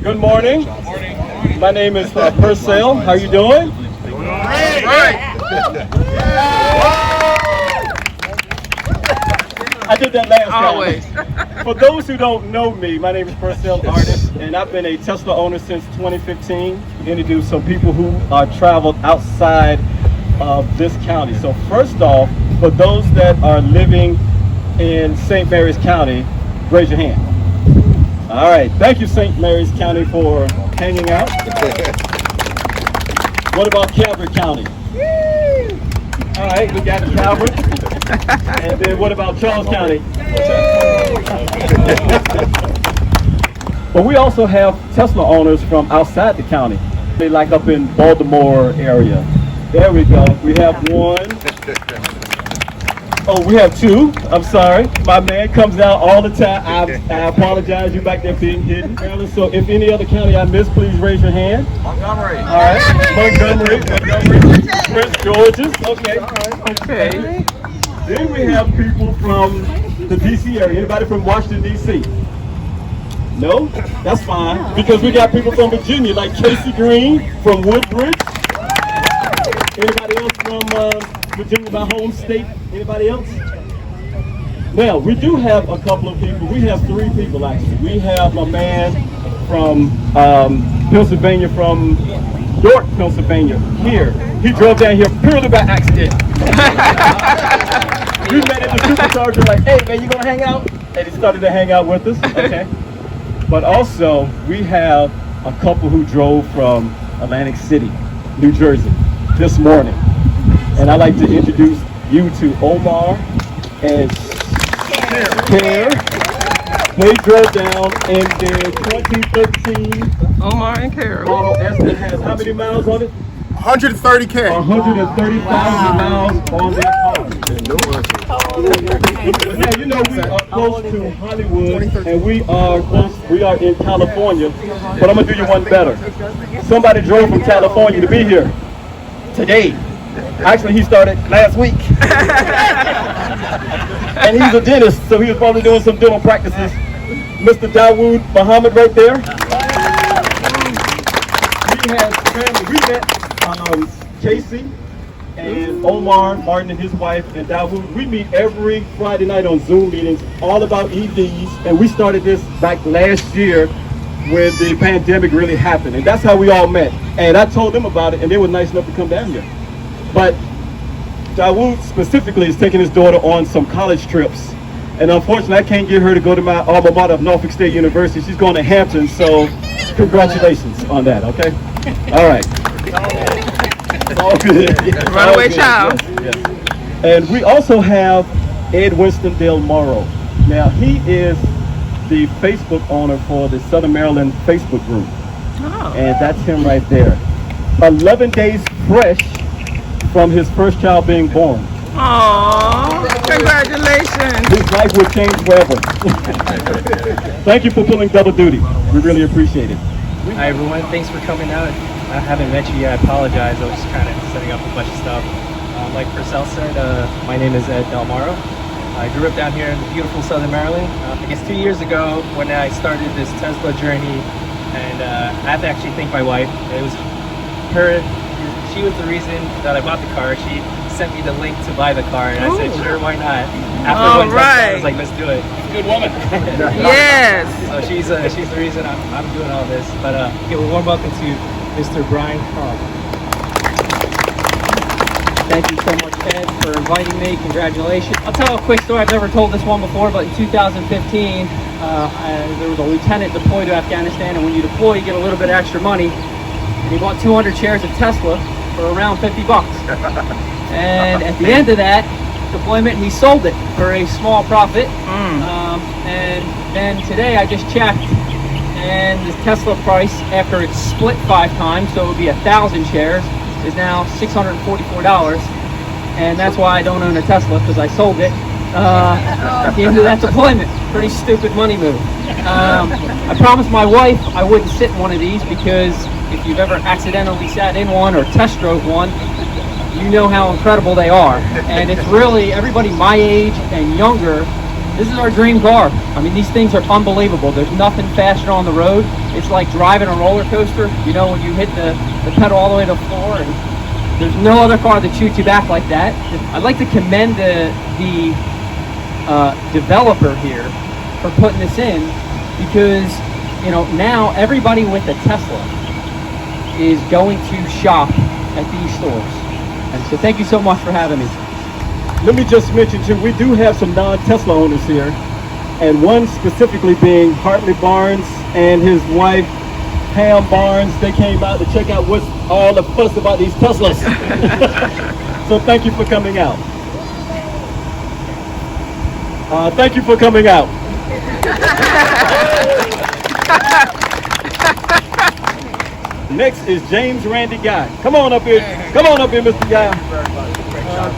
Good morning. My name is Purcell. How are you doing? Right. I did that last time. Always. For those who don't know me, my name is Purcell Artist, and I've been a Tesla owner since 2015. Introduced some people who traveled outside of this county. So first off, for those that are living in St. Mary's County, raise your hand. All right, thank you St. Mary's County for hanging out. What about Calvert County? All right, we got Calvert. And then what about Charles County? But we also have Tesla owners from outside the county. They like up in Baltimore area. There we go. We have one. Oh, we have two. I'm sorry. My man comes out all the time. I apologize. You back there being hidden. So if any other county I missed, please raise your hand. Montgomery. All right. Montgomery. Prince George's. Okay. Okay. Then we have people from the DC area. Anybody from Washington, DC? No? That's fine. Because we got people from Virginia, like Casey Green from Woodbridge. Anybody else from Virginia, my home state? Anybody else? Now, we do have a couple of people. We have three people, actually. We have a man from Pennsylvania, from York, Pennsylvania, here. He drove down here purely by accident. We met at the Supercharger, like, hey, man, you gonna hang out? And he started to hang out with us, okay? But also, we have a couple who drove from Atlantic City, New Jersey, this morning. And I'd like to introduce you to Omar and Care. They drove down in their 2013 Omar and Carol. Model S that has how many miles on it? 130K. 130,000 miles on their car. Now, you know, we are close to Hollywood, and we are in California, but I'm gonna do you one better. Somebody drove from California to be here today. Actually, he started last week. And he's a dentist, so he was probably doing some dental practices. Mr. Dawood Muhammad right there. We have family. We met Casey and Omar, Martin and his wife, and Dawood. We meet every Friday night on Zoom meetings, all about EVs, and we started this back last year when the pandemic really happened, and that's how we all met. And I told them about it, and they were nice enough to come down here. But Dawood specifically is taking his daughter on some college trips, and unfortunately I can't get her to go to my alma mater of Norfolk State University. She's going to Hampton, so congratulations on that, okay? All right. It's all good. Runaway child. Yes, yes. And we also have Ed Winston Del Morrow. Now, he is the Facebook owner for the Southern Maryland Facebook group. Oh. And that's him right there. 11 days fresh from his first child being born. Aww, congratulations. His life will change forever. Thank you for pulling double duty. We really appreciate it. Hi everyone, thanks for coming out. I haven't met you yet, I apologize. I was just kind of setting up a bunch of stuff. Like Purcell said, my name is Ed Del Morrow. I grew up down here in beautiful Southern Maryland. I guess 2 years ago when I started this Tesla journey, and I have to actually thank my wife. It was her. She was the reason that I bought the car. She sent me the link to buy the car, and I said, sure, why not? After one test, I was like, let's do it. Good woman. Yes. So she's the reason I'm doing all this. But give a warm welcome to Mr. Brian Carl. Thank you so much, Ed, for inviting me. Congratulations. I'll tell a quick story. I've never told this one before, but in 2015, there was a lieutenant deployed to Afghanistan, and when you deploy, you get a little bit of extra money. And he bought 200 shares of Tesla for around $50. And at the end of that deployment, he sold it for a small profit. And then today I just checked, and the Tesla price, after it's split 5 times, so it would be 1,000 shares, is now $644. And that's why I don't own a Tesla, because I sold it at the end of that deployment. Pretty stupid money move. I promised my wife I wouldn't sit in one of these, because if you've ever accidentally sat in one or test drove one, you know how incredible they are. And it's really, everybody my age and younger, this is our dream car. I mean, these things are unbelievable. There's nothing faster on the road. It's like driving a roller coaster. You know, when you hit the pedal all the way to the floor, and there's no other car that shoots you back like that. I'd like to commend the developer here for putting this in, because you know, now everybody with a Tesla is going to shop at these stores. And so thank you so much for having me. Let me just mention too, we do have some non-Tesla owners here, and one specifically being Hartley Barnes and his wife Pam Barnes. They came out to check out what's all the fuss about these Teslas. So thank you for coming out. Thank you for coming out. Next is James Randy Guy. Come on up here. Come on up here, Mr. Guy.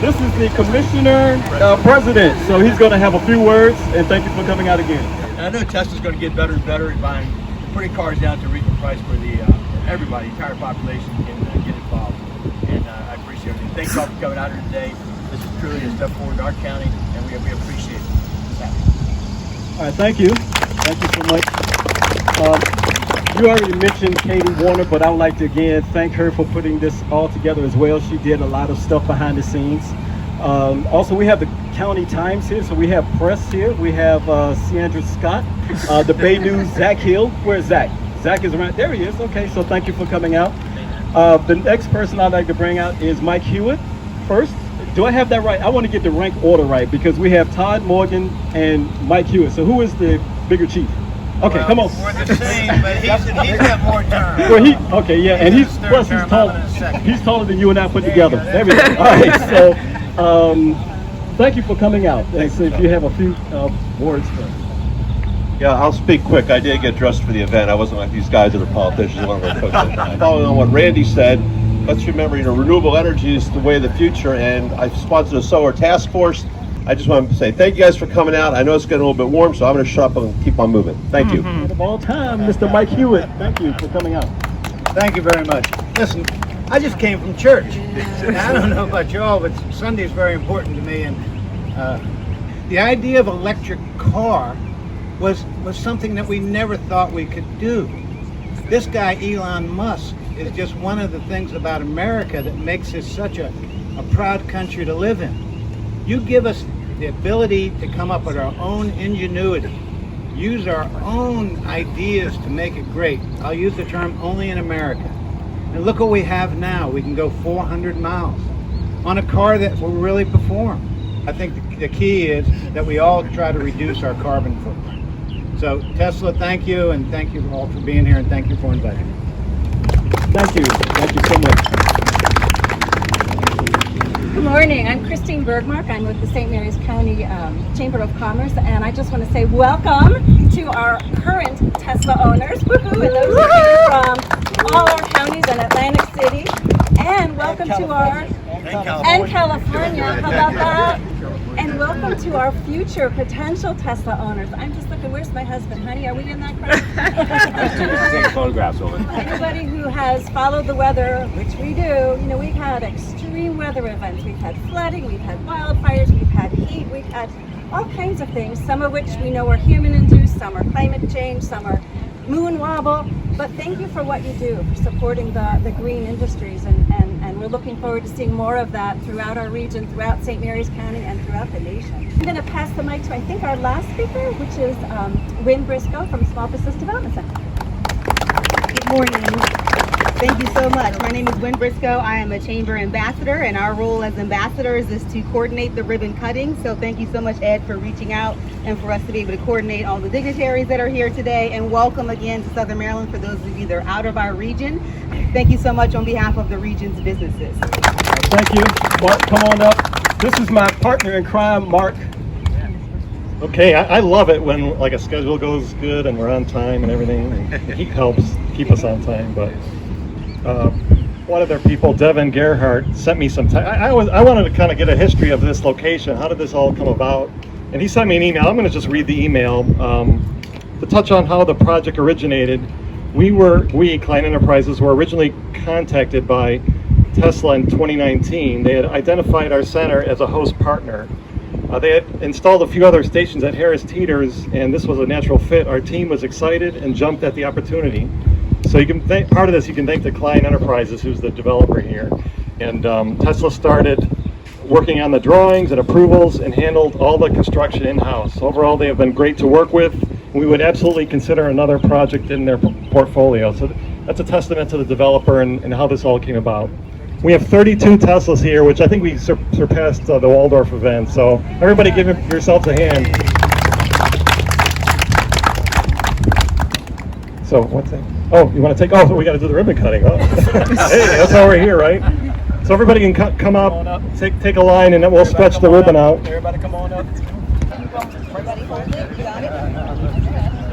This is the commissioner president, so he's going to have a few words, and thank you for coming out again. And I know Tesla's going to get better and better at putting cars down to a reasonable price where everybody, the entire population, can get involved. And I appreciate it. Thanks all for coming out here today. This is truly a step forward in our county, and we appreciate it. All right, thank you. Thank you so much. You already mentioned Katie Warner, but I would like to again thank her for putting this all together as well. She did a lot of stuff behind the scenes. Also, we have the County Times here, so we have press here. We have Sandra Scott, the Bay News, Zach Hill. Where's Zach? Zach is around. There he is. Okay, so thank you for coming out. The next person I'd like to bring out is Mike Hewitt first. Do I have that right? I want to get the rank order right, because we have Todd Morgan and Mike Hewitt. So who is the bigger chief? Okay, well, come on. We're the same, but he's got more time. Well, okay, yeah, and he's taller than you and I put together. There we go. All right, so thank you for coming out. And so if you have a few words for us. Yeah, I'll speak quick. I did get dressed for the event. I wasn't like these guys that are politicians. One of our folks. Following on what Randy said, let's remember, renewable energy is the way of the future, and I've sponsored a solar task force. I just want to say thank you guys for coming out. I know it's getting a little bit warm, so I'm going to shut up and keep on moving. Thank you. Of all time, Mr. Mike Hewitt, thank you for coming out. Thank you very much. Listen, I just came from church. I don't know about y'all, but Sunday is very important to me, and the idea of electric car was something that we never thought we could do. This guy, Elon Musk, is just one of the things about America that makes us such a proud country to live in. You give us the ability to come up with our own ingenuity, use our own ideas to make it great. I'll use the term only in America. And look what we have now. We can go 400 miles on a car that will really perform. I think the key is that we all try to reduce our carbon footprint. So Tesla, thank you, and thank you all for being here, and thank you for inviting me. Thank you. Thank you so much. Good morning. I'm Christine Bergmark. I'm with the St. Mary's County Chamber of Commerce, and I just want to say welcome to our current Tesla owners, woohoo, and those who came from all our counties and Atlantic City, and welcome to our and California. How about that? And welcome to our future potential Tesla owners. I'm just looking. Where's my husband, honey? Are we in that crowd? Take photographs of it. Everybody who has followed the weather, which we do, we've had extreme weather events. We've had flooding, we've had wildfires, we've had heat, we've had all kinds of things, some of which we know are human-induced, some are climate change, some are moon wobble. But thank you for what you do, for supporting the green industries, and we're looking forward to seeing more of that throughout our region, throughout St. Mary's County, and throughout the nation. I'm going to pass the mic to, I think, our last speaker, which is Wynn Briscoe from Small Business Development Center. Good morning. Thank you so much. My name is Wynn Briscoe. I am a chamber ambassador, and our role as ambassadors is to coordinate the ribbon cutting. So thank you so much, Ed, for reaching out and for us to be able to coordinate all the dignitaries that are here today. And welcome again to Southern Maryland for those of you that are out of our region. Thank you so much on behalf of the region's businesses. Thank you. Mark, come on up. This is my partner in crime, Mark. Okay, I love it when like a schedule goes good and we're on time and everything. And he helps keep us on time, but one of their people, Devin Gerhardt, sent me some time. I wanted to kind of get a history of this location. How did this all come about? And he sent me an email. I'm going to just read the email to touch on how the project originated. We, Klein Enterprises, were originally contacted by Tesla in 2019. They had identified our center as a host partner. They had installed a few other stations at Harris Teeter's, and this was a natural fit. Our team was excited and jumped at the opportunity. So you can thank, part of this you can thank the Klein Enterprises, who's the developer here. And Tesla started working on the drawings and approvals and handled all the construction in-house. Overall, they have been great to work with. We would absolutely consider another project in their portfolio. So that's a testament to the developer and how this all came about. We have 32 Teslas here, which I think we surpassed the Waldorf event. So everybody give yourselves a hand. So what's that? Oh, you want to take, oh, we got to do the ribbon cutting. Oh. Hey, that's why we're here, right? So everybody can come up, take a line, and then we'll stretch the ribbon out. Everybody come on up. Everybody hold it, you got it?